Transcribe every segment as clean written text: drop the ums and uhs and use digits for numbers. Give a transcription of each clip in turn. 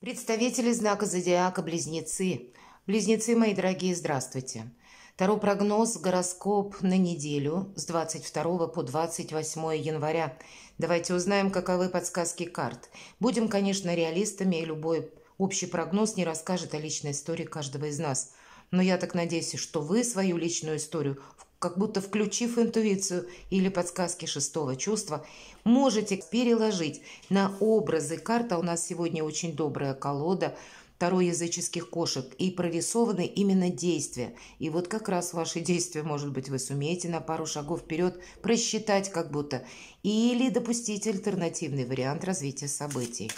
Представители знака зодиака Близнецы. Близнецы, мои дорогие, здравствуйте. Таро прогноз, гороскоп на неделю с 22 по 28 января. Давайте узнаем, каковы подсказки карт. Будем, конечно, реалистами, и любой общий прогноз не расскажет о личной истории каждого из нас. Но я так надеюсь, что вы свою личную историю, как будто включив интуицию или подсказки шестого чувства, можете переложить на образы карт. А у нас сегодня очень добрая колода Таро языческих кошек, и прорисованы именно действия. И вот как раз ваши действия, может быть, вы сумеете на пару шагов вперед просчитать как будто, или допустить альтернативный вариант развития событий.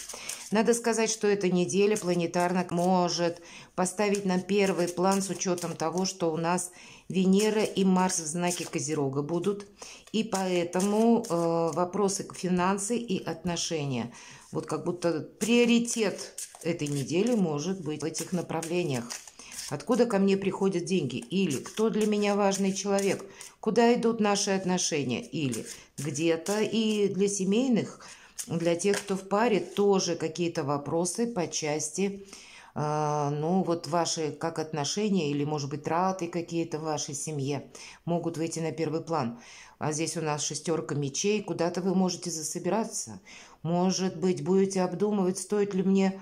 Надо сказать, что эта неделя планетарно может поставить на первый план с учетом того, что у нас Венера и Марс в знаке Козерога будут. И поэтому вопросы финансы и отношения. Вот как будто приоритет этой недели может быть в этих направлениях. Откуда ко мне приходят деньги? Или кто для меня важный человек? Куда идут наши отношения? Или где-то и для семейных, для тех, кто в паре, тоже какие-то вопросы по части, ну вот ваши как отношения или, может быть, траты какие-то в вашей семье могут выйти на первый план. А здесь у нас шестерка мечей, куда-то вы можете засобираться. Может быть, будете обдумывать, стоит ли мне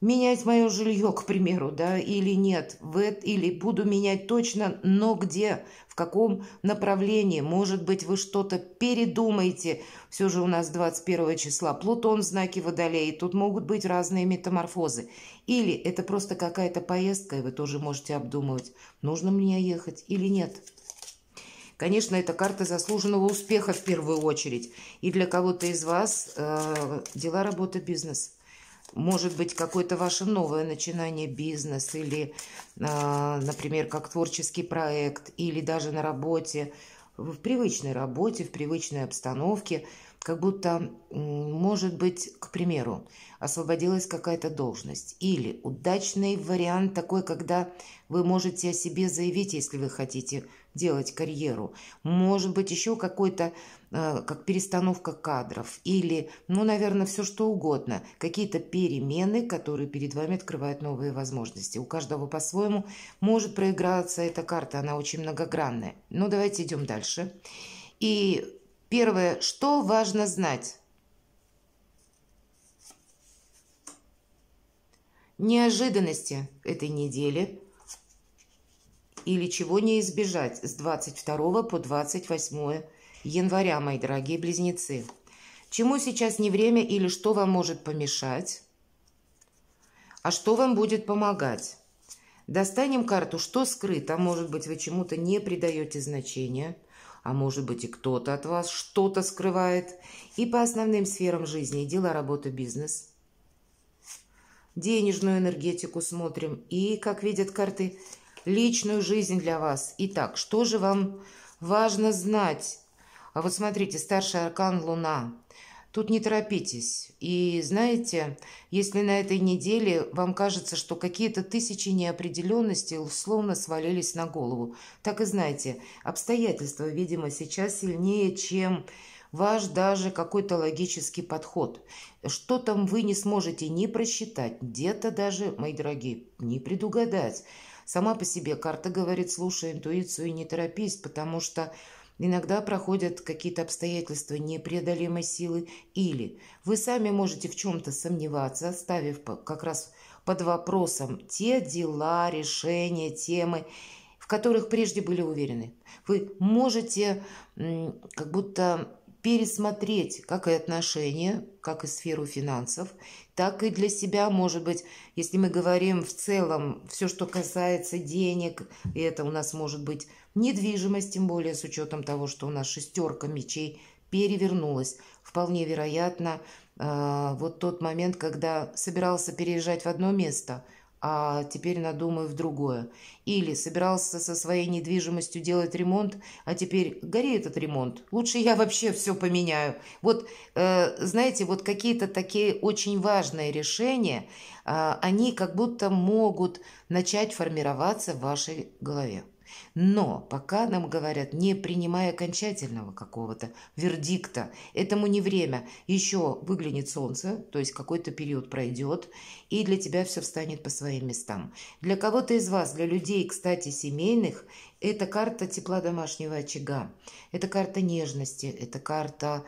менять мое жилье, к примеру, да, или нет, или буду менять точно, но где, в каком направлении, может быть, вы что-то передумаете, все же у нас 21 числа Плутон в знаке Водолея, и тут могут быть разные метаморфозы, или это просто какая-то поездка, и вы тоже можете обдумывать, нужно мне ехать или нет. Конечно, это карта заслуженного успеха в первую очередь, и для кого-то из вас дела, работа, бизнес. Может быть, какое-то ваше новое начинание, бизнес или, например, как творческий проект, или даже на работе, в привычной работе, в привычной обстановке, как будто, может быть, к примеру, освободилась какая-то должность. Или удачный вариант такой, когда вы можете о себе заявить, если вы хотите делать карьеру. Может быть, еще какой-то, как перестановка кадров. Или, ну, наверное, все что угодно. Какие-то перемены, которые перед вами открывают новые возможности. У каждого по-своему может проиграться эта карта. Она очень многогранная. Ну, давайте идем дальше. И первое, что важно знать? Неожиданности этой недели или чего не избежать с 22 по 28 января, мои дорогие близнецы. Чему сейчас не время или что вам может помешать, а что вам будет помогать? Достанем карту «Что скрыто?». Может быть, вы чему-то не придаете значения, а может быть, и кто-то от вас что-то скрывает. И по основным сферам жизни: дела, работа, бизнес. Денежную энергетику смотрим. И, как видят карты, личную жизнь для вас. Итак, что же вам важно знать? А вот смотрите, старший аркан Луна. Тут не торопитесь. И знаете, если на этой неделе вам кажется, что какие-то тысячи неопределенностей условно свалились на голову, так и знайте, обстоятельства, видимо, сейчас сильнее, чем ваш даже какой-то логический подход. Что там вы не сможете ни просчитать, где-то даже, мои дорогие, не предугадать. Сама по себе карта говорит: слушай интуицию и не торопись, потому что иногда проходят какие-то обстоятельства непреодолимой силы, или вы сами можете в чем-то сомневаться, ставив как раз под вопросом те дела, решения, темы, в которых прежде были уверены. Вы можете как будто пересмотреть как и отношения, как и сферу финансов, так и для себя, может быть, если мы говорим в целом, все, что касается денег, и это у нас может быть недвижимость, тем более с учетом того, что у нас шестерка мечей перевернулась. Вполне вероятно, вот тот момент, когда собирался переезжать в одно место, а теперь надумаю в другое. Или собирался со своей недвижимостью делать ремонт, а теперь гори этот ремонт. Лучше я вообще все поменяю. Вот, знаете, вот какие-то такие очень важные решения, они как будто могут начать формироваться в вашей голове. Но пока нам говорят, не принимая окончательного какого-то вердикта, этому не время. Еще выглянет солнце, то есть какой-то период пройдет, и для тебя все встанет по своим местам. Для кого-то из вас, для людей, кстати, семейных, это карта тепла домашнего очага, это карта нежности, это карта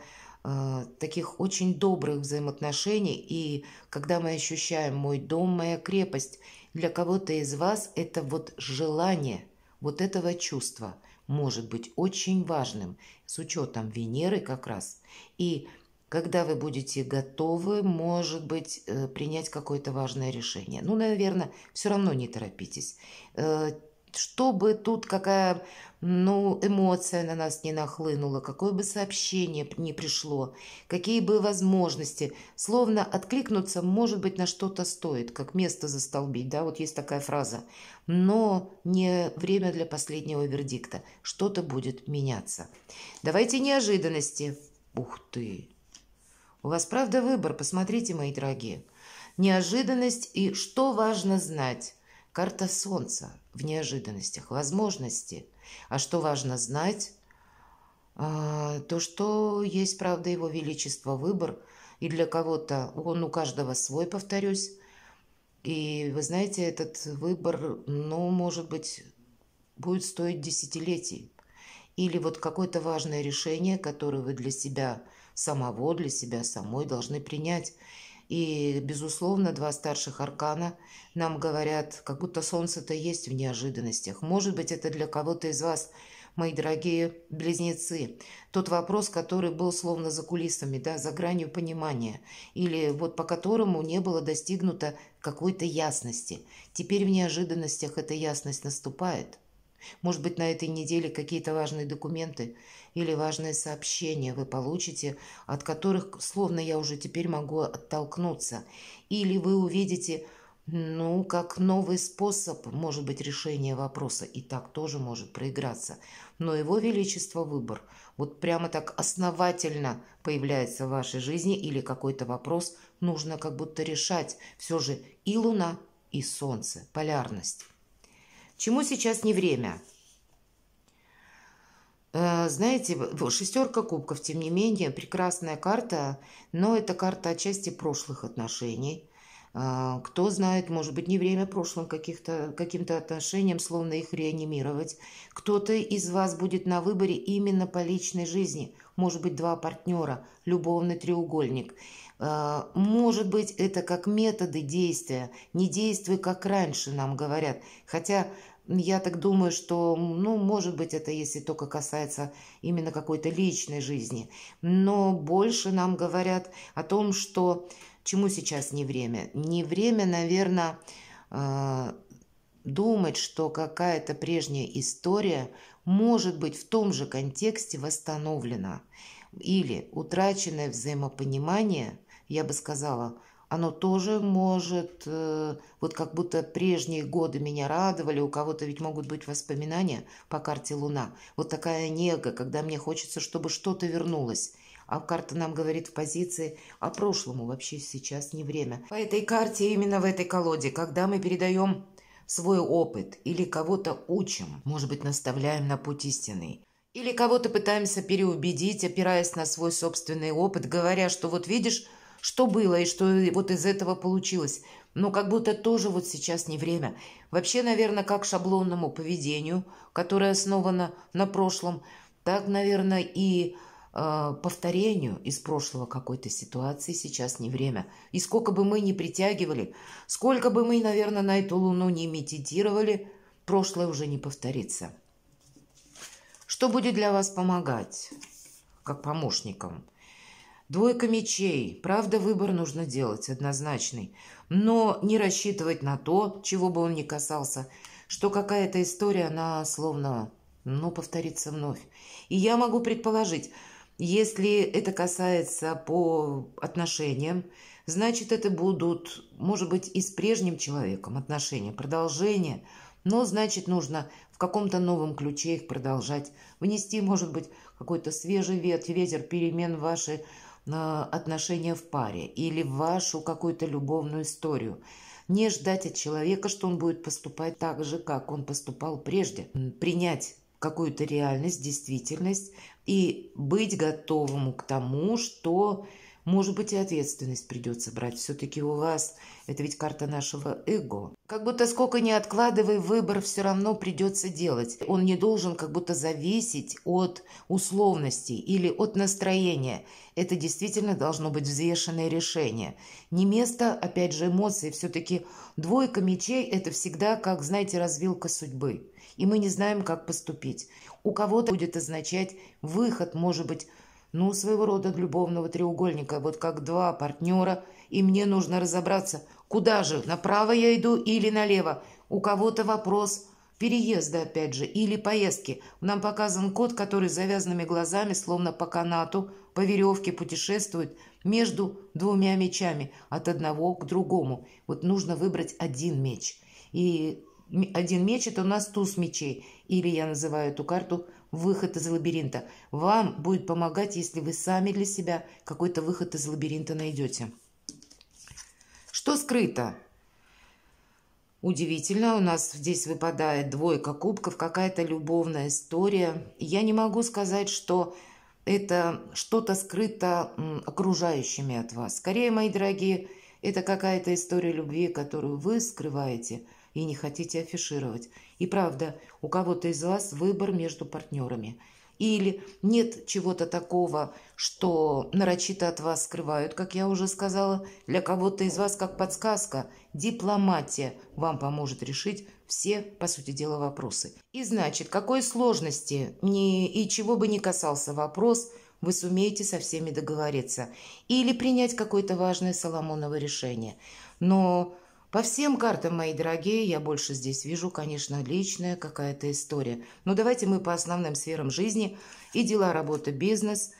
таких очень добрых взаимоотношений. И когда мы ощущаем «мой дом, моя крепость», для кого-то из вас это вот желание вот этого чувства может быть очень важным, с учетом Венеры как раз. И когда вы будете готовы, может быть, принять какое-то важное решение. Ну, наверное, все равно не торопитесь. Чтобы тут какая, эмоция на нас не нахлынула, какое бы сообщение не пришло, какие бы возможности, словно откликнуться, может быть, на что-то стоит, как место застолбить, да, вот есть такая фраза, но не время для последнего вердикта, что-то будет меняться. Давайте неожиданности. Ух ты! У вас, правда, выбор, посмотрите, мои дорогие. Неожиданность и что важно знать. Карта Солнца в неожиданностях, возможности. А что важно знать? То, что есть, правда, Его Величество выбор. И для кого-то он у каждого свой, повторюсь. И вы знаете, этот выбор, может быть, будет стоить десятилетий. Или вот какое-то важное решение, которое вы для себя самого, для себя самой должны принять. И, безусловно, два старших аркана нам говорят, как будто солнце-то есть в неожиданностях. Может быть, это для кого-то из вас, мои дорогие близнецы, тот вопрос, который был словно за кулисами, да, за гранью понимания, или вот по которому не было достигнуто какой-то ясности. Теперь в неожиданностях эта ясность наступает. Может быть, на этой неделе какие-то важные документы или важные сообщения вы получите, от которых, словно я уже теперь могу оттолкнуться. Или вы увидите, как новый способ, может быть, решения вопроса. И так тоже может проиграться. Но Его Величество выбор вот прямо так основательно появляется в вашей жизни, или какой-то вопрос нужно как будто решать. Все же и Луна, и Солнце, полярность. Чему сейчас не время? Знаете, шестерка кубков, тем не менее, прекрасная карта, но это карта отчасти прошлых отношений. Кто знает, может быть, не время прошлым каким-то отношениям, словно их реанимировать. Кто-то из вас будет на выборе именно по личной жизни. Может быть, два партнера, любовный треугольник. Может быть, это как методы действия. Не действуй, как раньше, нам говорят. Хотя я так думаю, что, может быть, это если только касается именно какой-то личной жизни. Но больше нам говорят о том, что чему сейчас не время. Не время, наверное, думать, что какая-то прежняя история может быть в том же контексте восстановлена. Или утраченное взаимопонимание, я бы сказала, оно тоже может, вот как будто прежние годы меня радовали, у кого-то ведь могут быть воспоминания по карте Луна. Вот такая нега, когда мне хочется, чтобы что-то вернулось. А карта нам говорит в позиции, а прошлому вообще сейчас не время. По этой карте, именно в этой колоде, когда мы передаем свой опыт или кого-то учим, может быть, наставляем на путь истинный, или кого-то пытаемся переубедить, опираясь на свой собственный опыт, говоря, что вот видишь, что было и что вот из этого получилось. Но как будто тоже вот сейчас не время. Вообще, наверное, как шаблонному поведению, которое основано на прошлом, так, наверное, и повторению из прошлого какой-то ситуации сейчас не время. И сколько бы мы ни притягивали, сколько бы мы, наверное, на эту Луну не медитировали, прошлое уже не повторится. Что будет для вас помогать, как помощникам? Двойка мечей. Правда, выбор нужно делать однозначный, но не рассчитывать на то, чего бы он ни касался, что какая-то история, она словно, повторится вновь. И я могу предположить, если это касается по отношениям, значит, это будут, может быть, и с прежним человеком отношения, продолжение, но, значит, нужно в каком-то новом ключе их продолжать, внести, может быть, какой-то свежий ветер перемен в ваши отношения в паре или в вашу какую-то любовную историю. Не ждать от человека, что он будет поступать так же, как он поступал прежде. Принять какую-то реальность, действительность и быть готовым к тому, что, может быть, и ответственность придется брать. Все-таки у вас, это ведь карта нашего эго. Как будто сколько ни откладывай, выбор все равно придется делать. Он не должен как будто зависеть от условностей или от настроения. Это действительно должно быть взвешенное решение. Не место, опять же, эмоций. Все-таки двойка мечей – это всегда, как, знаете, развилка судьбы. И мы не знаем, как поступить. У кого-то будет означать выход, может быть, своего рода любовного треугольника. Вот как два партнера, и мне нужно разобраться, куда же, направо я иду или налево. У кого-то вопрос переезда, опять же, или поездки. Нам показан кот, который с завязанными глазами, словно по канату, по веревке путешествует между двумя мечами, от одного к другому. Вот нужно выбрать один меч. И один меч – это у нас туз мечей. Или я называю эту карту «Выход из лабиринта». Вам будет помогать, если вы сами для себя какой-то выход из лабиринта найдете. Что скрыто? Удивительно, у нас здесь выпадает двойка кубков, какая-то любовная история. Я не могу сказать, что это что-то скрыто окружающими от вас. Скорее, мои дорогие, это какая-то история любви, которую вы скрываете и не хотите афишировать. И правда, у кого-то из вас выбор между партнерами. Или нет чего-то такого, что нарочито от вас скрывают, как я уже сказала. Для кого-то из вас, как подсказка, дипломатия вам поможет решить все, по сути дела, вопросы. И значит, какой сложности и чего бы ни касался вопрос, вы сумеете со всеми договориться. Или принять какое-то важное Соломоново решение. Но по всем картам, мои дорогие, я больше здесь вижу, конечно, личная какая-то история. Но давайте мы по основным сферам жизни и дела, работа, бизнес.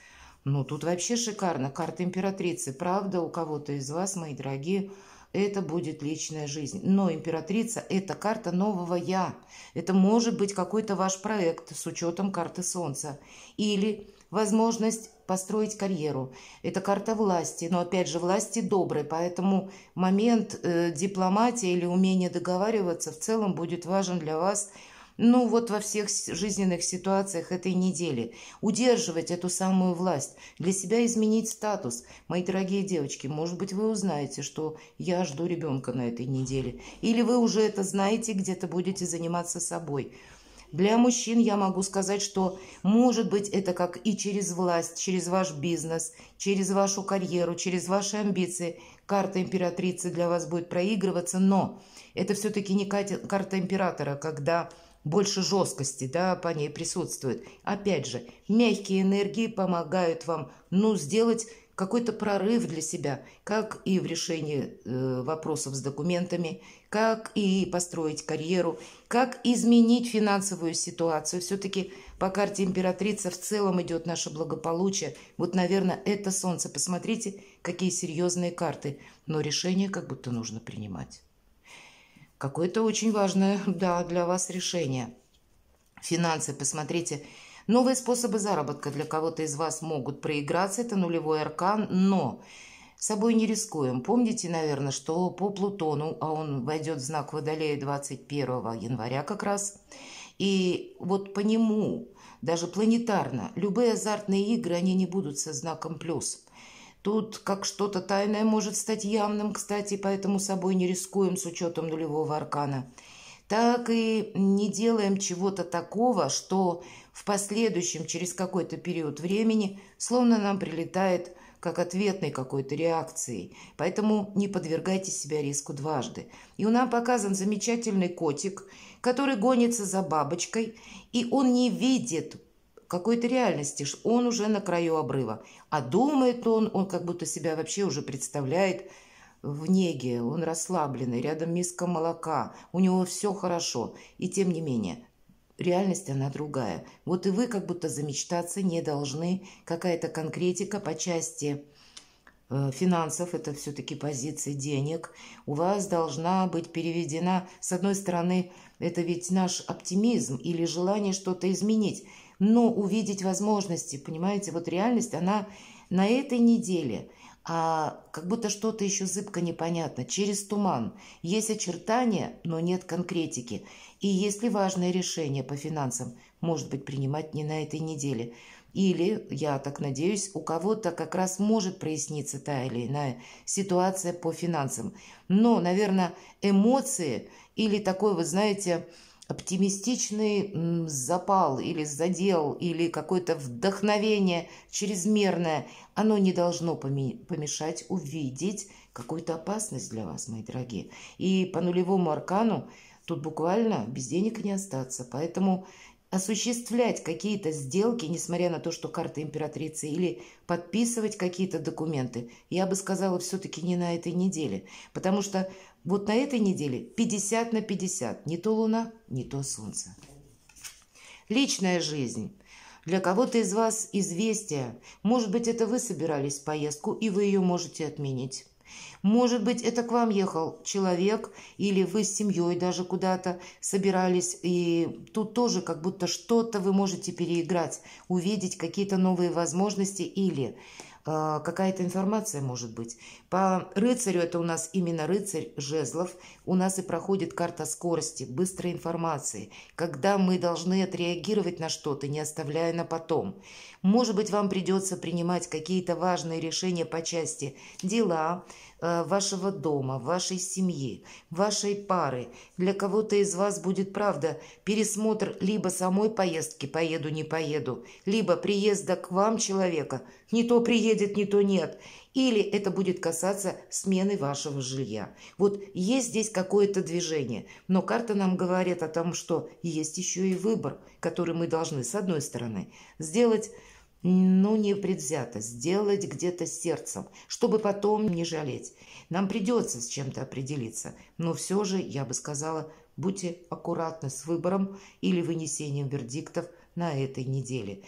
Тут вообще шикарно. Карта императрицы. Правда, у кого-то из вас, мои дорогие, это будет личная жизнь. Но императрица – это карта нового «я». Это может быть какой-то ваш проект с учетом карты Солнца. Или возможность построить карьеру. Это карта власти, но опять же власти доброй, поэтому момент дипломатии или умения договариваться в целом будет важен для вас, во всех жизненных ситуациях этой недели. Удерживать эту самую власть, для себя изменить статус. Мои дорогие девочки, может быть, вы узнаете, что я жду ребенка на этой неделе. Или вы уже это знаете, где-то будете заниматься собой. Для мужчин я могу сказать, что может быть это как и через власть, через ваш бизнес, через вашу карьеру, через ваши амбиции. Карта императрицы для вас будет проигрываться, но это все-таки не карта императора, когда больше жесткости, по ней присутствует. Опять же, мягкие энергии помогают вам, сделать какой-то прорыв для себя, как и в решении вопросов с документами, как и построить карьеру, как изменить финансовую ситуацию. Все-таки по карте императрица в целом идет наше благополучие. Наверное, это Солнце. Посмотрите, какие серьезные карты. Но решение как будто нужно принимать. Какое-то очень важное, для вас решение. Финансы, посмотрите. Новые способы заработка для кого-то из вас могут проиграться. Это нулевой аркан, но собой не рискуем. Помните, наверное, что по Плутону, а он войдет в знак Водолея 21 января как раз, и по нему, даже планетарно, любые азартные игры, они не будут со знаком плюс. Тут как что-то тайное может стать явным, кстати, поэтому собой не рискуем с учетом нулевого аркана. Так и не делаем чего-то такого, что в последующем, через какой-то период времени, словно нам прилетает как ответной какой-то реакцией. Поэтому не подвергайте себя риску дважды. И у нас показан замечательный котик, который гонится за бабочкой, и он не видит какой-то реальности, он уже на краю обрыва. А думает он как будто себя вообще уже представляет в неге, он расслабленный, рядом миска молока, у него все хорошо. И тем не менее, реальность она другая. И вы как будто замечтаться не должны. Какая-то конкретика по части финансов, это все-таки позиции денег, у вас должна быть переведена, с одной стороны, это ведь наш оптимизм или желание что-то изменить, но увидеть возможности, понимаете, реальность, она На этой неделе как будто что-то еще зыбко непонятно, через туман. Есть очертания, но нет конкретики. И если важное решение по финансам, может быть, принимать не на этой неделе. Или, я так надеюсь, у кого-то как раз может проясниться та или иная ситуация по финансам. Но, наверное, эмоции или такой, вы знаете, оптимистичный запал или задел, или какое-то вдохновение чрезмерное, оно не должно помешать увидеть какую-то опасность для вас, мои дорогие. И по нулевому аркану тут буквально без денег не остаться. Поэтому осуществлять какие-то сделки, несмотря на то, что карта императрицы, или подписывать какие-то документы, я бы сказала, все-таки не на этой неделе. Потому что вот на этой неделе 50 на 50. Не то Луна, не то Солнце. Личная жизнь. Для кого-то из вас известие. Может быть, это вы собирались в поездку, и вы ее можете отменить. Может быть, это к вам ехал человек, или вы с семьей даже куда-то собирались, и тут тоже как будто что-то вы можете переиграть, увидеть какие-то новые возможности, или какая-то информация может быть. По рыцарю это у нас именно рыцарь жезлов. У нас и проходит карта скорости, быстрой информации, когда мы должны отреагировать на что-то, не оставляя на потом. Может быть, вам придется принимать какие-то важные решения по части дела, вашего дома, вашей семьи, вашей пары. Для кого-то из вас будет, правда, пересмотр либо самой поездки, поеду, не поеду, либо приезда к вам человека, не то приедет, не то нет. Или это будет касаться смены вашего жилья. Вот есть здесь какое-то движение, но карта нам говорит о том, что есть еще и выбор, который мы должны, с одной стороны, сделать, ну, не предвзято, сделать где-то сердцем, чтобы потом не жалеть. Нам придется с чем-то определиться, но все же, я бы сказала, будьте аккуратны с выбором или вынесением вердиктов на этой неделе.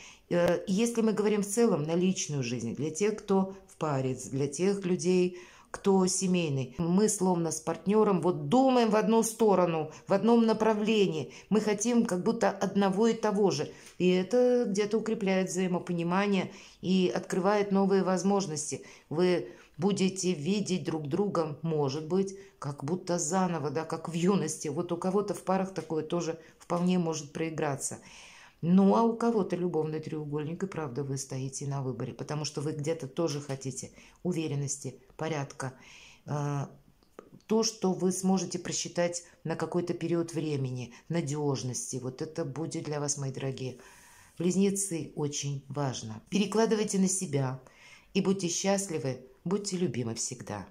Если мы говорим в целом на личную жизнь, для тех, кто в паре, для тех людей, кто семейный. Мы словно с партнером вот думаем в одну сторону, в одном направлении. Мы хотим как будто одного и того же. И это где-то укрепляет взаимопонимание и открывает новые возможности. Вы будете видеть друг друга, может быть, как будто заново, да, как в юности. Вот у кого-то в парах такое тоже вполне может проиграться. Ну, а у кого-то любовный треугольник, и правда вы стоите на выборе, потому что вы где-то тоже хотите уверенности, порядка, то, что вы сможете просчитать на какой-то период времени, надежности. Вот это будет для вас, мои дорогие. Близнецы, очень важно. Перекладывайте на себя и будьте счастливы, будьте любимы всегда.